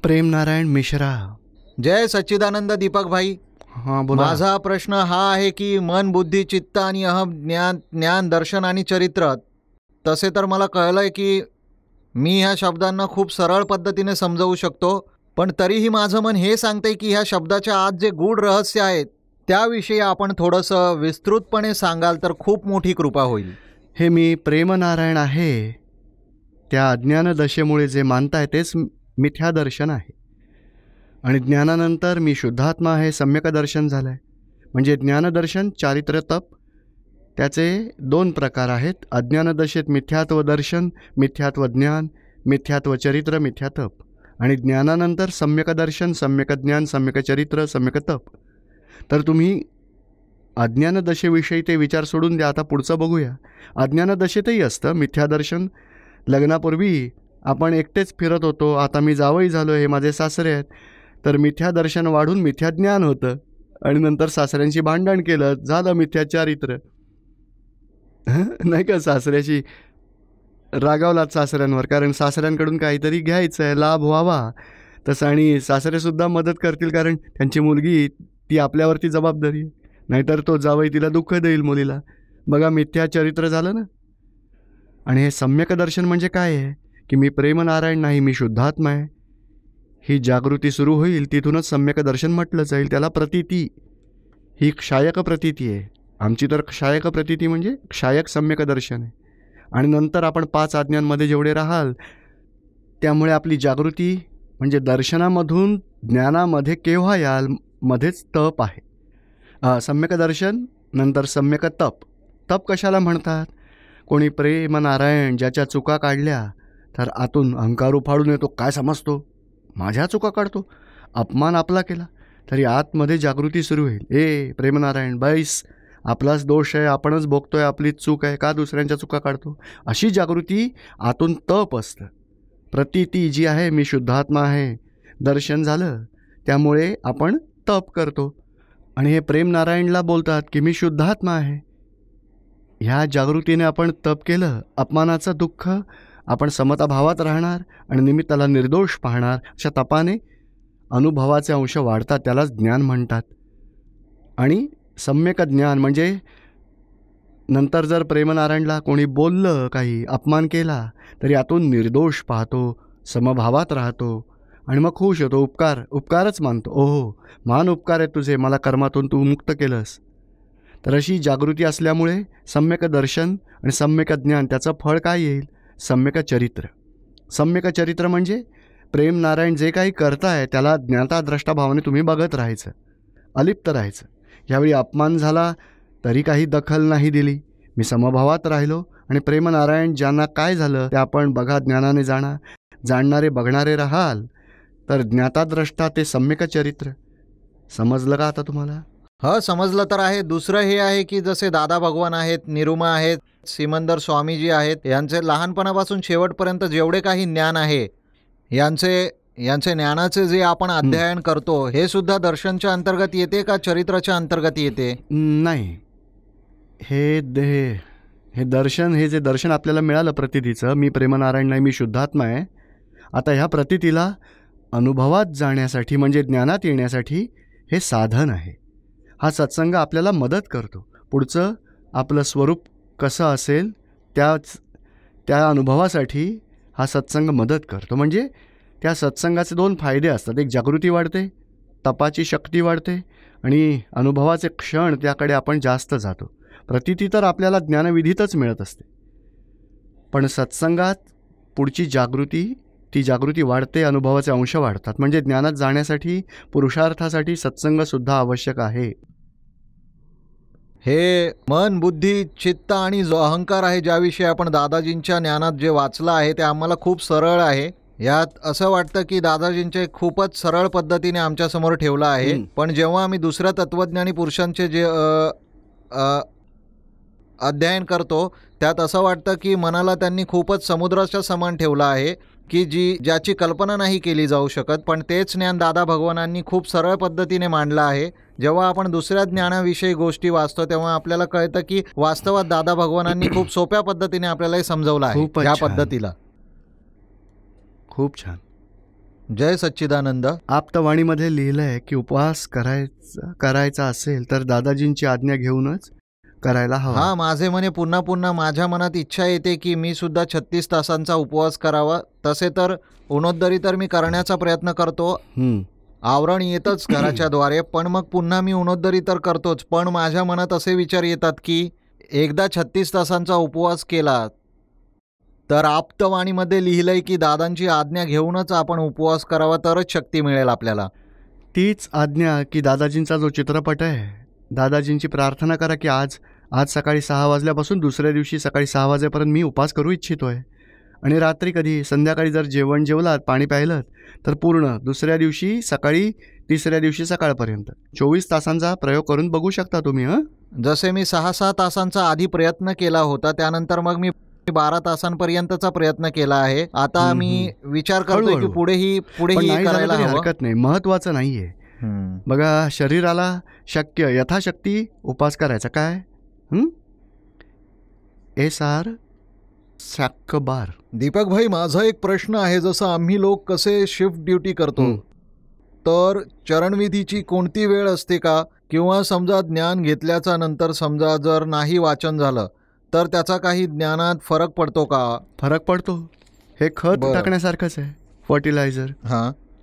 प्रेमनारायण मिश्रा. जय सच्चिदानंद दीपक भाई. हां बोला. माझा प्रश्न हा आहे की मन, बुद्धी, चित्त आणि अहम, ज्ञान, दर्शन आणि चरित्र. तसे तर मला कळलंय की मी ह्या शब्दांना खूप सरळ पद्धतीने समजवू शकतो, पण तरीही माझं मन हे सांगतंय की ह्या शब्दाच्या आत जे गूढ रहस्य आहेत त्याविषयी आपण थोडंसं विस्तृतपणे सांगाल तर खूप मोठी कृपा होईल. हे मी प्रेमनारायण आहे, त्या अज्ञान दशेमुळे जे मानताय तेच मिथ्या दर्शन आहे. आणि ज्ञानानंतर मी शुद्धात्मा आहे, सम्यक दर्शन झालं आहे. म्हणजे ज्ञानदर्शन, चारित्र्य, तप त्याचे 2 प्रकार आहेत. अज्ञानदशेत मिथ्यात्व दर्शन, मिथ्यात्व ज्ञान, मिथ्यात्व चरित्र, मिथ्या तप. आणि ज्ञानानंतर सम्यक दर्शन, सम्यक ज्ञान, सम्यक चरित्र, सम्यक तप. तर तुम्ही अज्ञानदशेविषयी ते विचार सोडून द्या. आता पुढचं बघूया. अज्ञानदशेतही असतं मिथ्यादर्शन. लग्नापूर्वी आपण एकटेच फिरत होतो, आता मी जावई झालो, हे माझे सासरे आहेत. तर मिथ्या दर्शन वाढून मिथ्या ज्ञान होतं आणि नंतर सासऱ्यांशी भांडण केलं, झालं मिथ्या चारित्र. नाही का, सासऱ्याशी रागावलात सासऱ्यांवर, कारण सासऱ्यांकडून काहीतरी घ्यायचं आहे, लाभ व्हावा तसं. आणि सासरेसुद्धा मदत करतील कारण त्यांची मुलगी ती आपल्यावरती जबाबदारी आहे, नाहीतर तो जावई तिला दुःख देईल मुलीला. बघा मिथ्या चरित्र झालं ना. आणि हे सम्यक दर्शन म्हणजे काय आहे की मी प्रेमनारायण नाही, मी शुद्धात्मा आहे. ही जागृती सुरू होईल, तिथूनच सम्यक दर्शन म्हटलं जाईल. त्याला प्रतीती, ही क्षायक प्रतीती आहे. आमची तर क्षायक प्रतीती म्हणजे क्षायक सम्यक दर्शन आहे. आणि नंतर आपण 5 आज्ञांमध्ये जेवढे राहाल त्यामुळे आपली जागृती म्हणजे दर्शनामधून ज्ञानामध्ये केव्हा याल, मध्येच तप आहे. सम्यक दर्शन नंतर सम्यक तप. तप कशाला म्हणतात? कोणी प्रेमनारायण ज्याच्या चुका काढल्या तर आतून अहंकार उफाळून येतो. काय समजतो? माझ्या चुका काढतो. अपमान आपला केला तरी आतमध्ये जागृती सुरू होईल. ए प्रेमनारायण बैस, आपलाच दोष आहे, आपणच भोगतोय, आपलीच चूक आहे, का दुसऱ्यांच्या चुका काढतो? अशी जागृती आतून तप असतं. प्रतीती जी आहे, मी शुद्धात्मा आहे, दर्शन झालं, त्यामुळे आपण तप करतो. आणि हे प्रेमनारायणला बोलतात की मी शुद्धात्मा आहे. ह्या जागृतीने आपण तप केलं, अपमानाचं दुःख आपण समताभावात राहणार आणि निमित्ताला निर्दोष पाहणार. अशा तपाने अनुभवाचे अंश वाढतात, त्यालाच ज्ञान म्हणतात. आणि सम्यक ज्ञान म्हणजे नंतर जर प्रेमनारायणला कोणी बोललं, काही अपमान केला, तरी यातून निर्दोष पाहतो, समभावात राहतो आणि मग खुश होतो. उपकारच मानतो. ओहो, महान उपकार आहे तुझे, मला कर्मातून तू मुक्त केलंस. तर अशी जागृती असल्यामुळे सम्यक दर्शन आणि सम्यक ज्ञान, त्याचं फळ काय येईल? सम्यक चरित्र. सम्यक चरित्र म्हणजे प्रेमनारायण जे काही करताय त्याला ज्ञाता भावाने तुम्ही बघत राहायचं, अलिप्त राहायचं. यावेळी अपमान झाला तरी काही दखल नाही दिली, मी समभावात राहिलो. आणि प्रेमनारायण ज्यांना काय झालं ते आपण बघा, ज्ञानाने जाणणारे बघणारे राहाल तर ज्ञाता ते सम्यक चरित्र. समजलं का आता तुम्हाला? हो, समजलं तर आहे. दुसरं हे आहे की जसे दादा भगवान आहेत, निरुमा आहेत, सिमंदर स्वामीजी आहेत, यांचे लहानपणापासून शेवटपर्यंत जेवढे काही ज्ञान आहे, यांचे ज्ञानाचे जे आपण अध्ययन करतो, हे सुद्धा दर्शनच्या अंतर्गत येते का चरित्राच्या अंतर्गत येते? नाही, हे दर्शन, हे जे दर्शन आपल्याला मिळालं प्रतीतीचं, मी प्रेमनारायण नाही, मी शुद्धात्मा आहे, आता ह्या प्रतीतीला अनुभवात जाण्यासाठी म्हणजे ज्ञानात येण्यासाठी हे साधन आहे. हा सत्संग आपल्याला मदत करतो. पुढचं आपलं स्वरूप कसं असेल त्या अनुभवासाठी हा सत्संग मदत करतो. म्हणजे त्या सत्संगाचे 2 फायदे असतात. एक, जागृती वाढते, तपाची शक्ती वाढते आणि अनुभवाचे क्षण त्याकडे आपण जास्त जातो. प्रतीती तर आपल्याला ज्ञानविधीतच मिळत असते, पण सत्संगात पुढची जागृती, ती जागृती वाढते, अनुभवाचे अंश वाढतात. म्हणजे ज्ञानात जाण्यासाठी, पुरुषार्थासाठी सत्संगसुद्धा आवश्यक आहे. हे मन, बुद्धी, चित्त आणि जो अहंकार आहे, ज्याविषयी आपण दादाजींच्या ज्ञानात जे वाचलं आहे ते आम्हाला खूप सरळ आहे. यात असं वाटतं की दादाजींचे खूपच सरळ पद्धतीने आमच्यासमोर ठेवलं आहे. पण जेव्हा आम्ही दुसऱ्या तत्वज्ञानी पुरुषांचे जे अध्ययन करतो त्यात असं वाटतं की मनाला त्यांनी खूपच समुद्राच्या समान ठेवलं आहे की ज्याची कल्पना नाही केली जाऊ शकत. पण तेच ज्ञान दादा भगवानांनी खूप सरळ पद्धतीने मांडलं आहे. जेव्हा आपण दुसऱ्या ज्ञानाविषयी गोष्टी वाचतो तेव्हा आपल्याला कळतं की वास्तवात दादा भगवानांनी खूप सोप्या पद्धतीने आपल्याला समजवलं आहे. या पद्धतीला खूप छान. जय सच्चिदानंद. आप्तवाणीमध्ये लिहिलंय की उपवास करायचा असेल तर दादाजींची आज्ञा घेऊनच करायला हवा. हा, माझे म्हणे पुन्हा पुन्हा माझ्या मनात इच्छा येते की मी सुद्धा 36 तासांचा उपवास करावा. तसे तर उन्नतरी तर मी करण्याचा प्रयत्न करतो. आवरण येतच घराच्या द्वारे, पण मग पुन्हा मी उन्नतरी तर करतोच. पण माझ्या मनात असे विचार येतात की एकदा 36 तासांचा उपवास केला तर आप्तवाणीमध्ये लिहिलंय की दादांची आज्ञा घेऊनच आपण उपवास करावा, तरच शक्ती मिळेल आपल्याला. तीच आज्ञा की दादाजींचा जो चित्रपट आहे, दादाजींची प्रार्थना करा की आज सकाळी 6 वाजल्यापासून दुसऱ्या दिवशी सकाळी 6 वाजेपर्यंत मी उपवास करू इच्छितोय. आणि रात्री कधी संध्याकाळी जर जेवलात, पाणी प्यायलं तर पूर्ण दुसऱ्या दिवशी सकाळी, तिसऱ्या दिवशी सकाळपर्यंत 24 तासांचा प्रयोग करून बघू शकता तुम्ही. जसे मी 6-6 तासांचा आधी प्रयत्न केला होता, त्यानंतर मग मी 12 तासांपर्यंतचा प्रयत्न केला आहे. आता मी विचार करतोय की पुढेही करायला हरकत नाही, महत्वाचं नाहीये. बघा, शरीराला शक्य यथाशक्ती उपवास करायचा. काय SR शाक्यबार. दीपक भाई, माझा एक प्रश्न आहे. जसं आम्ही लोक कसे शिफ्ट ड्युटी करतो, तर चरणविधीची कोणती वेळ असते का? किंवा समजा ज्ञान घेतल्याचा नंतर समजा जर नाही वाचन झालं तर त्याचा काही ज्ञानात फरक पडतो का? फरक पडतो. हे खत टाकण्यासारखंच आहे, फर्टिलायझर.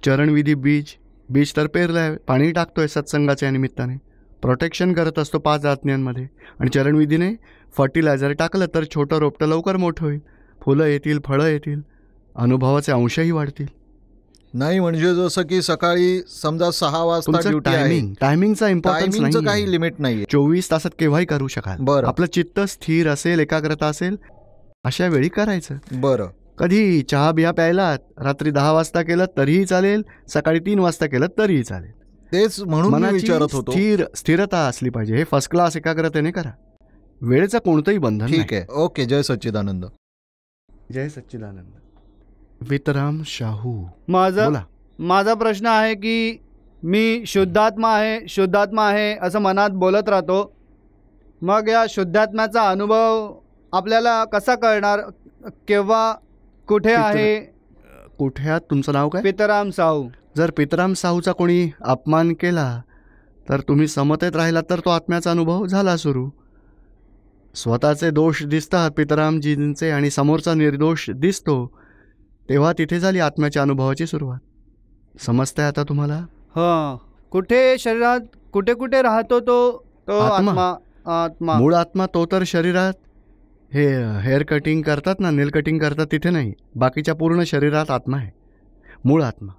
चरणविधी बीज तर पेरलाय, पाणी टाकतोय सत्संगाच्या निमित्ताने, प्रोटेक्शन करत असतो 5 आज्ञांमध्ये. आणि चरणविधीने फर्टिलायझर टाकलं तर छोटं रोपटं लवकर मोठं होईल, फुलं येतील, फळं येतील, अनुभवाचे अंशही वाढतील. नाही म्हणजे जसं की सकाळी समजा 6 वाजता ड्युटी आहे, टायमिंगचा इम्पॉर्टन्स नाही, काही लिमिट नाही. 24 तासात केव्हाही करू शकाल. आपलं चित्त स्थिर असेल, एकाग्रता असेल, अशा वेळी करायचं. बरं. कधी चहा बिया प्यायलात, रात्री 10 वाजता केलं तरीही चालेल, सकाळी 3 वाजता केलं तरीही चालेल. तेच म्हणून मी विचारत होतो. स्थिरता असली पाहिजे. हे फर्स्ट क्लास एकाग्रतेने करा, वेळेचं कोणतंही बंधन नाही. ठीक आहे, ओके. जय सच्चिदानंद. जय सच्चिदानंद. वितराम शाहू. माझा प्रश्न आहे की मी शुद्धात्मा आहे असं मनात बोलत राहतो. मग या शुद्धात्म्याचा अनुभव आपल्याला कसा कळणार? केव्हा, कुठे आहे? कुठे आहात? तुमचं नाव काय? पितराम साहू. जर पितराम साहूचा कोणी अपमान केला तर तुम्ही समतेत राहिला तर तो आत्म्याचा अनुभव झाला सुरू. स्वतःचे दोष दिसतात पितरामजींचे आणि समोरचा निर्दोष दिसतो, तेव्हा तिथे झाली आत्म्याच्या अनुभवाची सुरुवात. समजतंय आता तुम्हाला? कुठे शरीरात कुठे राहतो तो आत्मा? मूळ आत्मा तो तर शरीरात, हे हेअर कटिंग करतात ना, नेल कटिंग करतात तिथे नाही, बाकीच्या पूर्ण शरीरात आत्मा आहे. मूळ आत्मा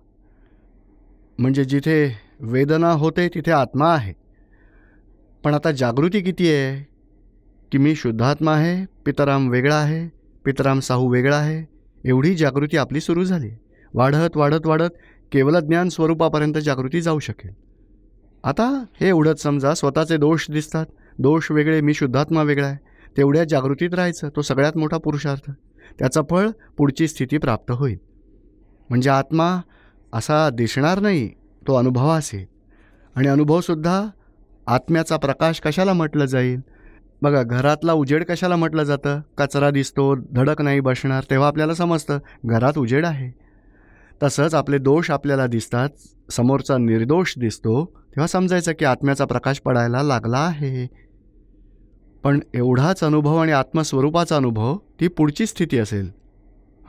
म्हणजे जिथे वेदना होते तिथे आत्मा आहे. पण आता जागृती किती आहे की मी शुद्धात्मा आहे, पितराम वेगळा आहे, पितराम साहू वेगळा आहे, एवढी जागृती आपली सुरू झाली. वाढत वाढत वाढत केवल ज्ञान स्वरूपापर्यंत जागृती जाऊ शकेल. आता हे एवढंच समजा, स्वतःचे दोष दिसतात, दोष वेगळे, मी शुद्धात्मा वेगळा आहे, तेवढ्या जागृतीत राहायचं. तो सगळ्यात मोठा पुरुषार्थ. त्याचं फळ पुढची स्थिती प्राप्त होईल. म्हणजे आत्मा असा दिसणार नाही, तो अनुभवास येईल. आणि अनुभवसुद्धा आत्म्याचा प्रकाश कशाला म्हटलं जाईल? बघा, घरातला उजेड कशाला म्हटलं जातं? कचरा दिसतो, धडक नाही बसणार, तेव्हा आपल्याला समजतं घरात उजेड आहे. तसंच आपले दोष आपल्याला दिसतात, समोरचा निर्दोष दिसतो, तेव्हा समजायचं की आत्म्याचा प्रकाश पडायला लागला आहे. पण एवढाच अनुभव आणि आत्मस्वरूपाचा अनुभव ती पुढची स्थिती असेल.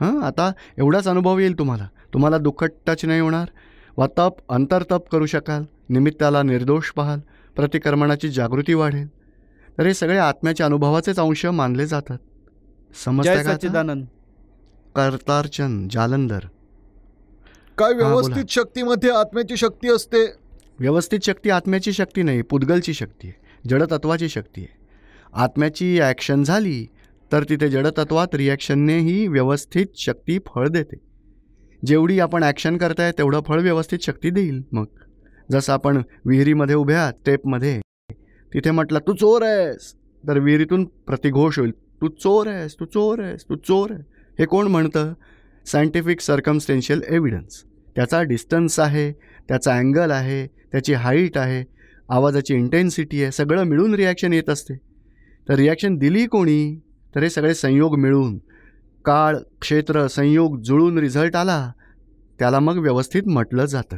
आता एवढाच अनुभव येईल तुम्हाला दुःख टच नाही होणार. वा अंतरतप करू शकाल, निमित्ताला निर्दोष पाहाल, प्रतिक्रमणाची जागृती वाढेल. तर हे सगळे आत्म्याच्या अनुभवाचेच अंश मानले जातात. समजतंय का? सच्चिदानंद. कर्तारचंद जालंधर. काय व्यवस्थित शक्तीमध्ये आत्म्याची शक्ती असते? व्यवस्थित शक्ती आत्म्याची शक्ती नाही, पुद्गलची शक्ती आहे, जडतत्वाची शक्ती आहे. आत्म्याची ॲक्शन झाली तर तिथे जडतत्वात रिॲक्शननेही व्यवस्थित शक्ती फळ देते. जेवढी आपण ॲक्शन करताय तेवढं फळ व्यवस्थित शक्ती देईल. मग जसं आपण विहिरीमध्ये उभ्या स्टेपमध्ये, तिथे म्हटलं तू चोर आहेस, तर विहिरीतून प्रतिघोष होईल, तू चोर आहेस, तू चोर आहेस, तू चोर आहे. हे कोण म्हणतं? Scientific circumstantial evidence. त्याचा डिस्टन्स आहे, त्याचा अँगल आहे, त्याची हाईट आहे, आवाजाची इंटेन्सिटी आहे, सगळं मिळून रिॲक्शन येत असते. तर रिॲक्शन दिली कोणी? तर हे सगळे संयोग मिळून, काळ क्षेत्र संयोग जुळून रिझल्ट आला, त्याला मग व्यवस्थित म्हटलं जातं.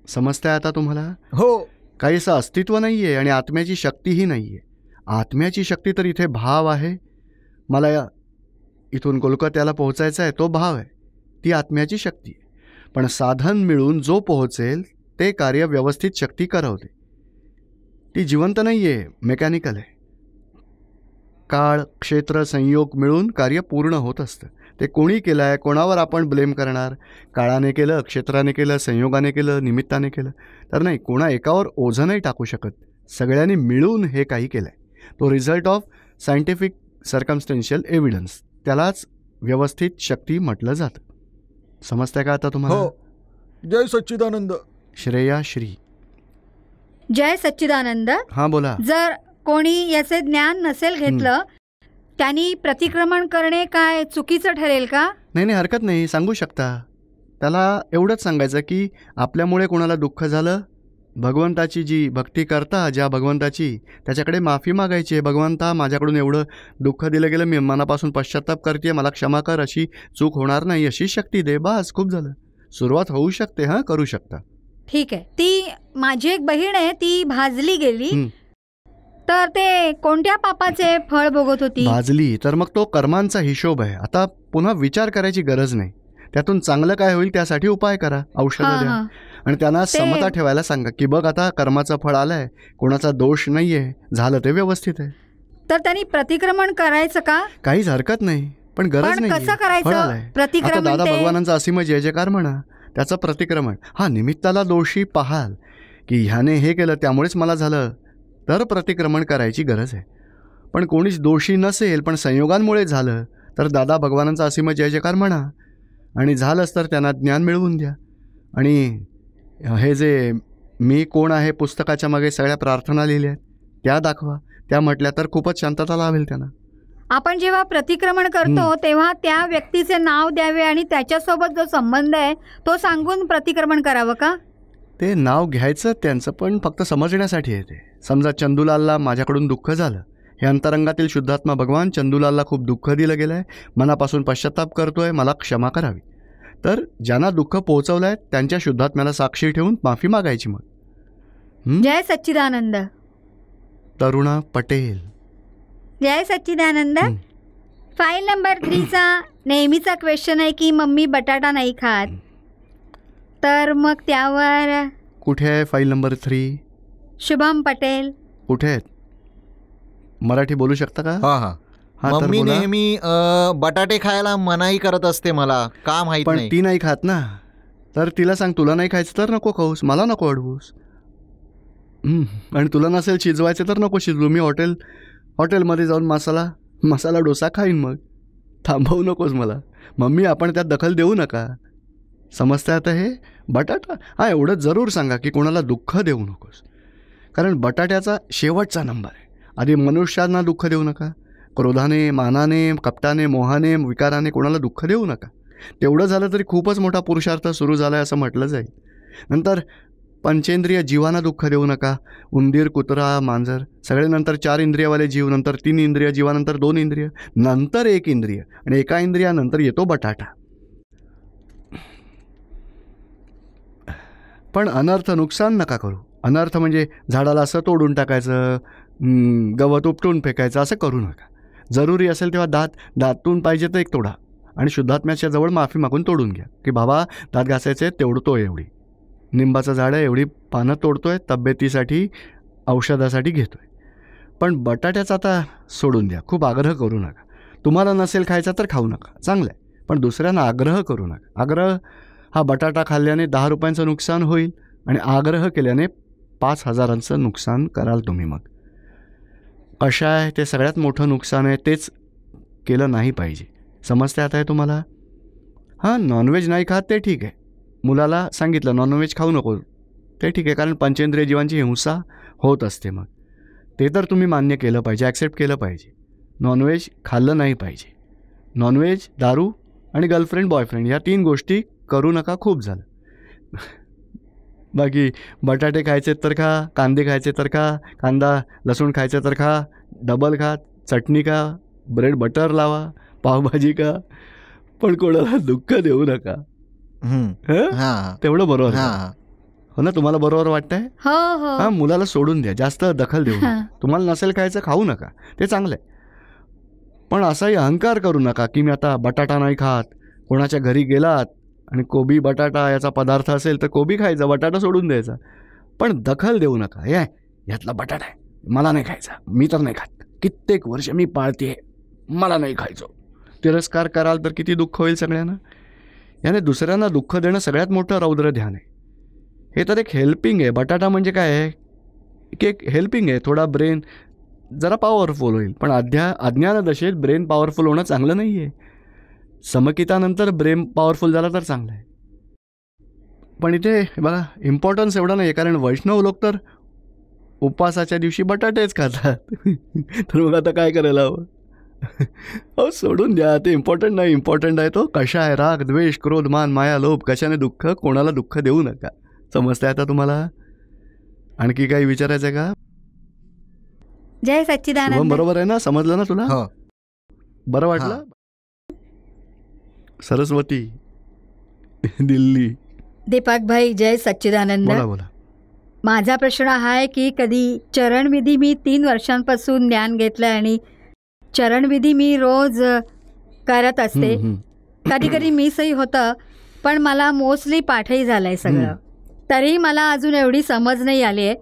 समजतंय आता तुम्हाला? हो. काही असं अस्तित्व नाही आहे आणि आत्म्याची शक्तीही नाही आहे. आत्म्याची शक्ती तर इथे भाव आहे. मला इथून कोलकात्याला पोहोचायचं आहे, तो भाव आहे, ती आत्म्याची शक्ती आहे. पण साधन मिळून जो पोहोचेल ते कार्य व्यवस्थित शक्ती करवते. ती जिवंत नाही आहे, मेकॅनिकल आहे. काळ, क्षेत्र, संयोग मिळून कार्य पूर्ण होत असतं. ते कोणी केलं आहे, कोणावर आपण ब्लेम करणार? काळाने केलं, क्षेत्राने केलं, संयोगाने केलं, निमित्ताने केलं तर नाही. कोणा एकावर ओझं नाही टाकू शकत. सगळ्यांनी मिळून हे काही केलं आहे. तो result of scientific circumstantial evidence, त्यालाच व्यवस्थित शक्ती म्हटलं जातं. समजतंय का आता तुम्हाला? हो. जय सच्चिदानंद. श्रेया श्री. जय सच्चिदानंद. हां बोला. जर कोणी याचे ज्ञान नसेल घेतलं त्यांनी प्रतिक्रमण करणे काय चुकीचं ठरेल का? नाही, हरकत नाही, सांगू शकता. त्याला एवढंच सांगायचं की आपल्यामुळे कोणाला दुःख झालं, भगवंताची जी भक्ती करता, ज्या भगवंताची, त्याच्याकडे माफी मागायची आहे. भगवंता, माझ्याकडून एवढं दुःख दिलं गेलं, मी मनापासून पश्चाताप करते, मला क्षमा कर, अशी चूक होणार नाही, अशी शक्ती दे. बस, खूप झालं. सुरुवात होऊ शकते. हां, करू शकता. ठीक आहे. ती माझी एक बहीण आहे, ती भाजली गेली तर ते कोणत्या पापाचे फळ भोगत होती? भाजली तर मग तो कर्मांचा हिशोब आहे. आता पुन्हा विचार करायची गरज नाही. त्यातून चांगलं काय होईल त्यासाठी उपाय करा, औषधं द्या आणि त्यांना समता ठेवायला सांगा की बघ आता कर्माचं फळ आलंय, कोणाचा दोष नाहीये, झालं ते व्यवस्थित आहे. तर त्यांनी प्रतिक्रमण करायचं का? काहीच हरकत नाही, पण गरज नाही. कसं करायचं प्रतिक्रमण? दादा भगवानांचा असीम जय जयकार म्हणा, त्याचं प्रतिक्रमण. हा, निमित्ताला दोषी पाहाल की ह्याने हे केलं त्यामुळेच मला झालं, तर प्रतिक्रमण करायची गरज आहे. पण कोणीच दोषी नसेल पण संयोगांमुळे झालं तर दादा भगवानांचा असीम जय जयकार म्हणा आणि झालंच तर त्यांना ज्ञान मिळवून द्या. आणि हे जे मी कोण आहे पुस्तकाच्या मागे सगळ्या प्रार्थना लिहिल्या आहेत त्या दाखवा, त्या म्हटल्या तर खूपच शांतता लाभेल त्यांना. आपण जेव्हा प्रतिक्रमण करतो तेव्हा त्या व्यक्तीचे नाव द्यावे आणि त्याच्यासोबत जो संबंध आहे तो सांगून प्रतिक्रमण करावं का? ते नाव घ्यायचं त्यांचं, पण फक्त समजण्यासाठी आहे ते. समजा चंदूलालला माझ्याकडून दुःख झालं, हे अंतरंगातील शुद्धात्मा भगवान चंदूलालला खूप दुःख दिलं गेलं आहे, मनापासून पश्चाताप करतोय, मला क्षमा करावी. तर ज्यांना दुःख पोहोचवलं आहे त्यांच्या शुद्धात्म्याला साक्षी ठेवून माफी मागायची. मग जय सच्चिदानंद. तरुणा पटेल. जय सच्चिदानंद. फाईल नंबर 3चा नेहमीचा क्वेश्चन आहे की मम्मी बटाटा नाही खात, तर मग त्यावर कुठे आहे फाईल नंबर 3? शुभम पटेल. कुठे आहेत? मराठी बोलू शकता का? हा, मम्मी नेहमी बटाटे खायला मनाई करत असते, मला का माहित पण नाही. ती नाही खात ना, तर तिला सांग तुला नाही खायचं तर नको खाऊस, मला नको अडवूस. आणि तुला नसेल शिजवायचं तर नको शिजवू, मी हॉटेलमध्ये जाऊन मसाला डोसा खाईन, मग थांबवू नकोस मला. मम्मी आपण त्यात दखल देऊ नका. समजतं आता हे? बटाटा हा, एवढं जरूर सांगा की कोणाला दुःख देऊ नकोस, कारण बटाट्याचा शेवटचा नंबर आहे. आधी मनुष्यांना दुःख देऊ नका, क्रोधाने, मानाने, कपटाने, मोहाने, विकाराने कोणाला दुःख देऊ नका. तेवढं झालं तरी खूपच मोठा पुरुषार्थ सुरू झाला आहे असं म्हटलं जाईल. नंतर पंचेंद्रिय जीवांना दुःख देऊ नका, उंदीर, कुत्रा, मांजर सगळे. नंतर 4 इंद्रियवाले जीव, नंतर 3 इंद्रिय जीवानंतर 2 इंद्रिय, नंतर 1 इंद्रिय आणि एका इंद्रियानंतर येतो बटाटा. पण अनर्थ, नुकसान नका करू. अनर्थ म्हणजे झाडाला असं तोडून टाकायचं, गवत उपटून फेकायचं, असं करू नका. जरुरी असेल तेव्हा दातून पाहिजे तर एक तोडा आणि शुद्धात्म्याच्या जवळ माफी मागून तोडून घ्या की बाबा दात घासायचे, तोडतोय एवढी निंबाचं झाड आहे, एवढी पानं तोडतोय, तब्येतीसाठी औषधासाठी घेतोय. पण बटाट्याचा आता सोडून द्या, खूप आग्रह करू नका. तुम्हाला नसेल खायचा तर खाऊ नका, चांगलं आहे, पण दुसऱ्यांना आग्रह करू नका. आग्रह हा, बटाटा खाल्ल्याने 10 रुपयांचं नुकसान होईल आणि आग्रह केल्याने 5,000चं नुकसान कराल तुम्ही. मग कशा आहे ते सगळ्यात मोठं नुकसान आहे, तेच केलं नाही पाहिजे. समजते आता आहे तुम्हाला? हां, नॉनव्हेज नाही खात ते ठीक आहे, मुलाला सांगितलं नॉनव्हेज खाऊ नको ते ठीक आहे, कारण पंचेंद्रिय जीवांची हिंसा होत असते. मग ते तर तुम्ही मान्य केलं पाहिजे, ॲक्सेप्ट केलं पाहिजे. नॉनव्हेज खाल्लं नाही पाहिजे. नॉनव्हेज, दारू आणि गर्लफ्रेंड बॉयफ्रेंड या 3 गोष्टी करू नका, खूप झालं. बाकी बटाटे खायचे तर खा, कांदे खायचे तर खा, कांदा लसूण खायचे तर खा, डबल खा, चटणी खा, ब्रेड बटर लावा, पावभाजी खा, पण कोणाला दुःख देऊ नका. हं? हां तेवढं बरोबर आहे. हां हो ना, तुम्हाला बरोबर वाटतंय? हो हो हा, मुलाला सोडून द्या, जास्त दखल देऊ नका. हां. तुम्हाला नसेल खायचं खाऊ नका, ते चांगलं आहे. पण असाही अहंकार करू नका की मी आता बटाटा नाही खात. कोणाच्या घरी गेलात आणि कोबी बटाटा याचा पदार्थ असेल तर कोबी खायचा, बटाटा सोडून द्यायचा. पण दखल देऊ नका. हे यातला बटाटा आहे, मला नाही खायचा, मी तर नाही खात, कित्येक वर्ष मी पाळते, मला नाही खायचो. तिरस्कार कराल तर किती दुःख होईल सगळ्यांना. याने दुसऱ्यांना दुःख देणं सगळ्यात मोठं रौद्र ध्यान आहे. हे तर एक हेल्पिंग आहे. बटाटा म्हणजे काय आहे की एक हेल्पिंग आहे. थोडा ब्रेन जरा पॉवरफुल होईल. पण अज्ञान दशेत ब्रेन पॉवरफुल होणं चांगलं नाही आहे. समकितानंतर ब्रेन पॉवरफुल झाला तर चांगलं आहे. पण इथे बघा इम्पॉर्टन्स एवढा नाही आहे, कारण वैष्णव लोक तर उपवासाच्या दिवशी बटाटेच खातात. तर मग आता काय करायला हवं? हो, सोडून द्या, ते इम्पॉर्टंट नाही. इम्पॉर्टंट आहे तो कशा आहे, राग द्वेष क्रोध मान माया लोभ, कशाने दुःख, कोणाला दुःख देऊ नका. समजतंय आता तुम्हाला? आणखी काही विचारायचं आहे का? जय शुभम, सच्चिदानंद. बरोबर आहे ना? समजलं ना तुला? हो बरं वाटलं? सरस्वती दिल्ली, दीपक भाई, जय सच्चिदानंद. बोला बोला. माझा प्रश्न हा आहे की कधी चरणविधी मी 3 वर्षांपासून ज्ञान घेतलं आणि चरणविधी मी रोज करत असते. कधी कधी मिसही होतं, पण मला मोस्टली पाठही झालंय सगळं. तरी मला अजून एवढी समज नाही आली आहे,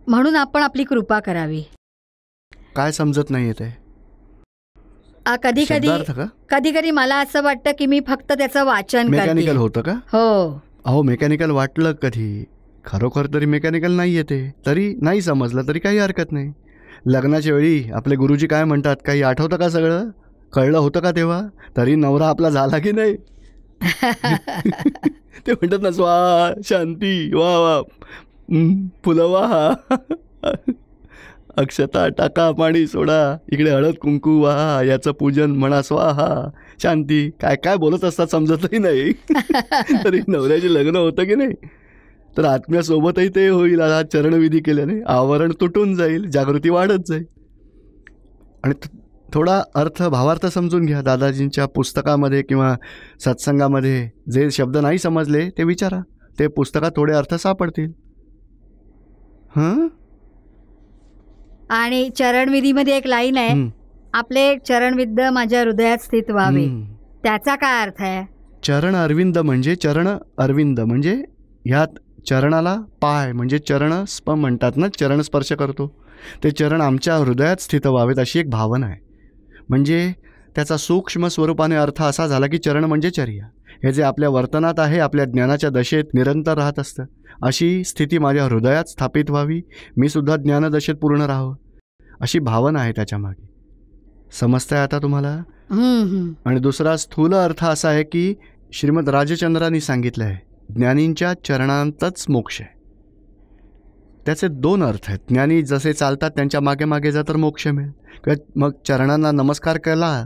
म्हणून आपण आपली कृपा करावी. काय समजत नाहीये ते? कधी कधी शब्दार्थ का? कधी कधी मला असं वाटतं की मी फक्त त्याचं वाचन मेकॅनिकल करते. होतं का? हो. अहो, मेकॅनिकल वाटलं कधी, खरोखर तरी मेकॅनिकल नाही येते. तरी नाही समजलं तरी काही हरकत नाही. लग्नाच्या वेळी आपले गुरुजी काय म्हणतात, काही आठवतं का? सगळं कळलं होतं का तेव्हा? तरी नवरा आपला झाला की नाही? ते म्हणतात ना, स्वा शांती वा वा, फुलं वाहा, अक्षता टाका, पाणी सोडा, इकडे हळद कुंकू वाहा, याचं पूजन म्हणा, स्वाहा शांती. काय काय बोलत असतात समजतही नाही. तरी नवऱ्याचे लग्न होतं की नाही? तर आत्म्यासोबतही ते होईल. हा चरणविधी केल्याने आवरण तुटून जाईल, जागृती वाढत जाईल. आणि थोडा अर्थ भावार्थ समजून घ्या. दादाजींच्या पुस्तकामध्ये किंवा सत्संगामध्ये जे शब्द नाही समजले ते विचारा, ते पुस्तकात थोडे अर्थ सापडतील. हां. आणि चरणविधीमध्ये एक लाईन आहे, आपले चरणविद्ध माझ्या हृदयात स्थित व्हावे. त्याचा काय अर्थ आहे? चरण अरविंद म्हणजे चरण अरविंद म्हणजे ह्यात चरणाला पाय म्हणजे चरण म्हणतात ना, चरण स्पर्श करतो. ते चरण आमच्या हृदयात स्थित व्हावेत अशी एक भावना आहे. म्हणजे त्याचा सूक्ष्म स्वरूपाने अर्थ असा झाला की चरण म्हणजे चर्या. हे जे आपल्या वर्तनात आहे, आपल्या ज्ञानाच्या दशेत निरंतर राहत असतं, अशी स्थिती माझ्या हृदयात स्थापित व्हावी. मी सुद्धा ज्ञानदशेत पूर्ण राहावं अशी भावना आहे त्याच्यामागे. समजतंय आता तुम्हाला? आणि दुसरा स्थूल अर्थ असा आहे की श्रीमद राजचंद्रांनी सांगितलं आहे, ज्ञानींच्या चरणांतच मोक्ष आहे. त्याचे 2 अर्थ आहेत. ज्ञानी जसे चालतात त्यांच्या मागे मागे जा तर मोक्ष मिळेल. मग चरणांना नमस्कार केला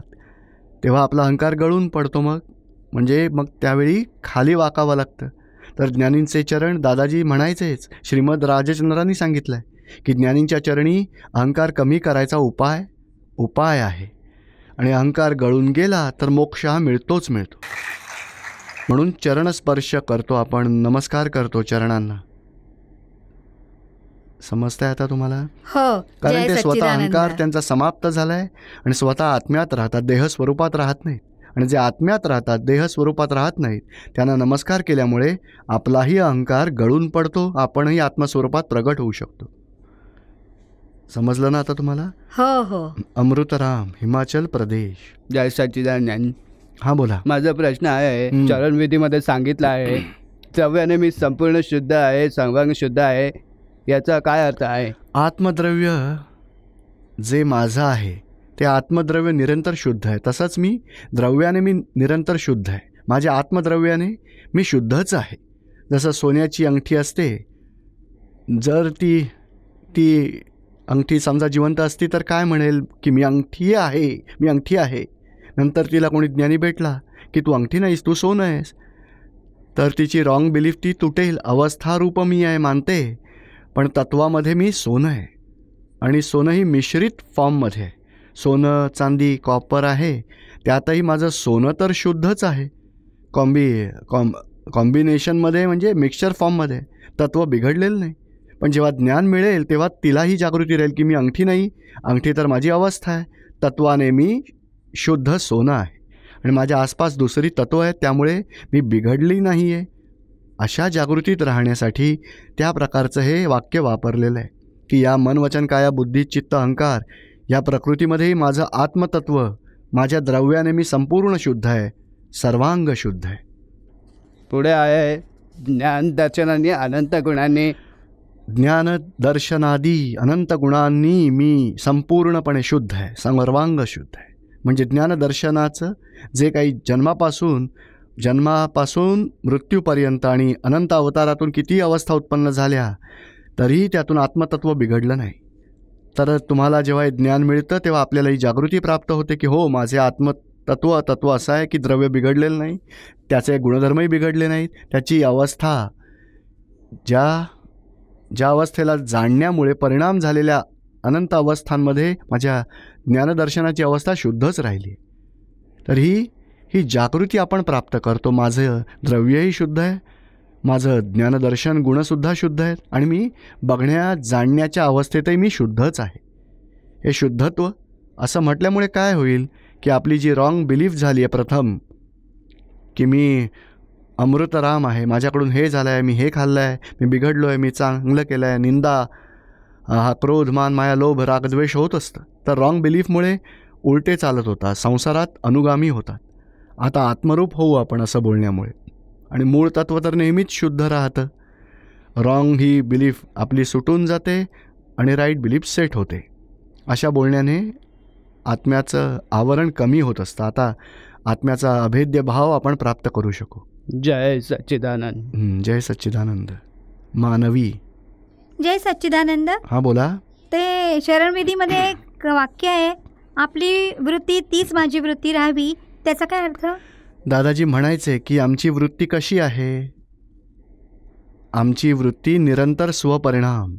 तेव्हा आपला अहंकार गळून पडतो. म्हणजे मग त्यावेळी खाली वाकावं लागतं. तर ज्ञानींचे चरण दादाजी म्हणायचेच, श्रीमद राजचंद्रांनी सांगितलं आहे की ज्ञानींच्या चरणी अहंकार कमी करायचा उपाय आहे. आणि अहंकार गळून गेला तर मोक्ष हा मिळतोच मिळतो. म्हणून चरणस्पर्श करतो आपण, नमस्कार करतो चरणांना. समजतंय आता तुम्हाला? हो. कारण ते स्वतः अहंकार त्यांचा समाप्त झालाय आणि स्वतः आत्म्यात राहतात, देह स्वरूपात राहत नाहीत. आणि जे आत्म्यात राहतात, देह स्वरूपात राहत नाहीत, त्यांना नमस्कार केल्यामुळे आपलाही अहंकार गळून पडतो, आपणही आत्मस्वरूपात प्रगट होऊ शकतो. समजलं ना आता तुम्हाला? हो हो. अमृतराम, हिमाचल प्रदेश. जय सच्चिदानंद. हां बोला. माझा प्रश्न आहे, चरणविधीमध्ये सांगितलं आहे द्रव्याने मी संपूर्ण शुद्ध आहे, सर्वांग शुद्ध आहे, याचा काय अर्थ आहे? आत्मद्रव्य जे माझं आहे ते आत्मद्रव्य निरंतर शुद्ध आहे. तसंच मी द्रव्याने मी निरंतर शुद्ध आहे. माझ्या आत्मद्रव्याने मी शुद्धच आहे. जसं सोन्याची अंगठी असते, जर ती अंगठी समजा जिवंत असती तर काय म्हणेल की मी अंगठी आहे. नंतर तिला कोणी ज्ञानी भेटला की तू अंगठी नाहीस, तू सोनं आहेस, तर तिची रॉंग बिलीफ ती तुटेल. अवस्थारूप मी आहे मानते, पण तत्वामध्ये मी सोनं आहे. आणि सोनंही मिश्रित फॉर्ममध्ये आहे. सोनं चांदी कॉपर आहे, त्यातही माझं सोनं तर शुद्धच आहे, कॉम्बिनेशनमध्ये म्हणजे मिक्सचर फॉर्ममध्ये तत्त्व बिघडलेलं नाही. पण जेव्हा ज्ञान मिळेल तेव्हा तिलाही जागृती राहील की मी अंगठी नाही, अंगठी तर माझी अवस्था आहे, तत्वाने मी शुद्ध सोनं आहे आणि माझ्या आसपास दुसरी तत्त्व आहेत, त्यामुळे मी बिघडली नाही आहे. अशा जागृतीत राहण्यासाठी त्या प्रकारचं हे वाक्य वापरलेलं आहे की या मन वचन काया बुद्धी चित्त अहंकार या प्रकृतीमध्येही माझं आत्मतत्व माझ्या द्रव्याने मी संपूर्ण शुद्ध आहे, सर्वांग शुद्ध आहे. पुढे आहे ज्ञान दर्शनाने अनंत गुणांनी. ज्ञान दर्शनादी अनंत गुणांनी मी संपूर्णपणे शुद्ध आहे, सर्वांग शुद्ध आहे. म्हणजे ज्ञानदर्शनाचं जे काही जन्मापासून मृत्यूपर्यंत आणि अनंत अवतारातून किती अवस्था उत्पन्न झाल्या तरीही त्यातून आत्मतत्व बिघडलं नाही. तर तुम्हाला जेव्हा हे ज्ञान मिळतं तेव्हा आपल्याला ही जागृती प्राप्त होते की हो, माझे तत्व असं आहे की द्रव्य बिघडलेलं नाही, त्याचे गुणधर्मही बिघडले नाहीत, त्याची अवस्था ज्या अवस्थेला जाणण्यामुळे परिणाम झालेल्या अनंत अवस्थांमध्ये माझ्या ज्ञानदर्शनाची अवस्था शुद्धच राहिली. तर ही जागृती आपण प्राप्त करतो. माझं द्रव्यही शुद्ध आहे, माझं ज्ञानदर्शन गुणसुद्धा शुद्ध आहेत आणि मी जाणण्याच्या अवस्थेतही मी शुद्धच आहे. हे शुद्धत्व असं म्हटल्यामुळे काय होईल की आपली जी रॉंग बिलीफ झाली आहे प्रथम की मी अमृतराम आहे, माझ्याकडून हे झालं आहे, मी हे खाल्लं आहे, मी बिघडलो आहे, मी चांगलं केलं आहे, निंदा हा क्रोध मान माया लोभ रागद्वेष होत असतं. तर रॉंग बिलीफमुळे उलटे चालत होतात, संसारात अनुगामी होतात. आता आत्मरूप होऊ आपण असं बोलण्यामुळे आणि मूळ तत्व तर नेहमीच शुद्ध राहतं. रॉंग ही बिलीफ आपली सुटून जाते आणि राईट बिलीफ सेट होते. अशा बोलण्याने आत्म्याचं आवरण कमी होत असतं. आता आत्म्याचा अभेद्य भाव आपण प्राप्त करू शकू. जय सच्चिदानंद. जय सच्चिदानंद. मानवी. जय सच्चिदानंद. हां बोला. ते शरणविधीमध्ये एक वाक्य आहे, आपली वृत्ती तीच माझी वृत्ती राहावी, त्याचा काय अर्थ? दादाजी म्हणायचे की आमची वृत्ती कशी आहे, आमची वृत्ती निरंतर स्वपरिणाम,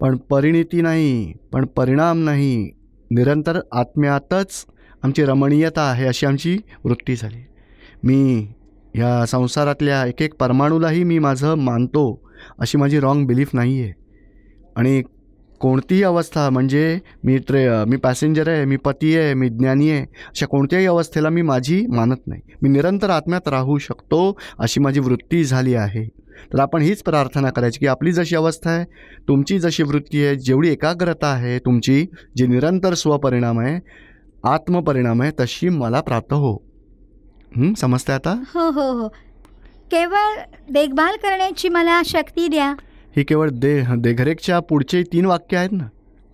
पण परिणिती नाही, पण परिणाम नाही, निरंतर आत्म्यातच आमची रमणीयता आहे अशी आमची वृत्ती झाली. मी या संसारातल्या एक एक परमाणूलाही मी माझं मानतो अशी माझी रॉंग बिलीफ नाही आहे. आणि कोणतीही अवस्था म्हणजे मी पॅसेंजर आहे, मी पती आहे, मी ज्ञानी आहे, अशा कोणत्याही अवस्थेला मी माझी मानत नाही. मी निरंतर आत्म्यात राहू शकतो अशी माझी वृत्ती झाली आहे. तर आपण हीच प्रार्थना करायची की आपली जशी अवस्था आहे, तुमची जशी वृत्ती आहे, जेवढी एकाग्रता आहे तुमची, जी निरंतर स्वपरिणाम आहे, आत्मपरिणाम आहे, तशी मला प्राप्त हो. समजते आता? हो हो हो. केवळ देखभाल करण्याची मला शक्ती द्या. ही केवळ देखरेखच्या पुढचे 3 वाक्य आहेत ना.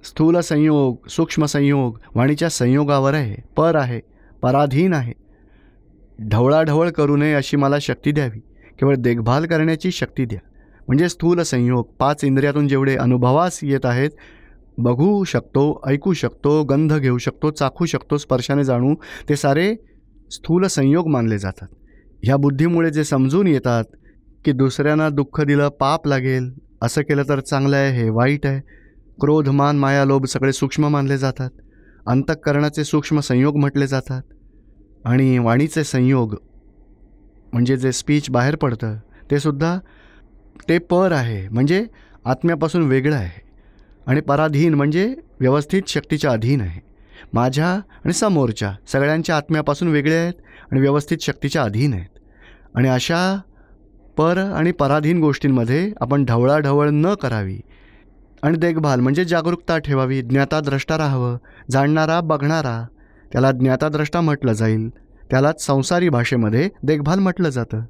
स्थूल संयोग, सूक्ष्म संयोग, वाणीच्या संयोगावर आहे, पर आहे, पराधीन आहे. ढवळाढवळ करू नये अशी मला शक्ती द्यावी. केवळ देखभाल करण्याची शक्ती द्या. म्हणजे स्थूल संयोग 5 इंद्रियातून जेवढे अनुभवास येत आहेत, बघू शकतो, ऐकू शकतो, गंध घेऊ शकतो, चाखू शकतो, स्पर्शाने जाणू, ते सारे स्थूल संयोग मानले जातात. ह्या बुद्धीमुळे जे समजून येतात की दुसऱ्यांना दुःख दिलं पाप लागेल, असं केलं तर चांगलं आहे, हे वाईट आहे, क्रोध मान माया लोभ सगळे सूक्ष्म मानले जातात. अंतःकरणाचे सूक्ष्म संयोग म्हटले जातात. आणि वाणीचे संयोग म्हणजे जे स्पीच बाहेर पडतं ते सुद्धा ते पर आहे, म्हणजे आत्म्यापासून वेगळं आहे. आणि पराधीन म्हणजे व्यवस्थित शक्तीच्या अधीन आहे. माझ्या आणि समोरच्या सगळ्यांच्या आत्म्यापासून वेगळे आहेत आणि व्यवस्थित शक्तीच्या अधीन आहेत. आणि अशा पर आणि पराधीन गोष्टींमध्ये आपण ढवळाढवळ न करावी. आणि देखभाल म्हणजे जागरूकता ठेवावी. ज्ञाताद्रष्टा राहावं, जाणणारा बघणारा, त्याला ज्ञाताद्रष्टा म्हटलं जाईल. त्यालाच संसारी भाषेमध्ये देखभाल म्हटलं जातं.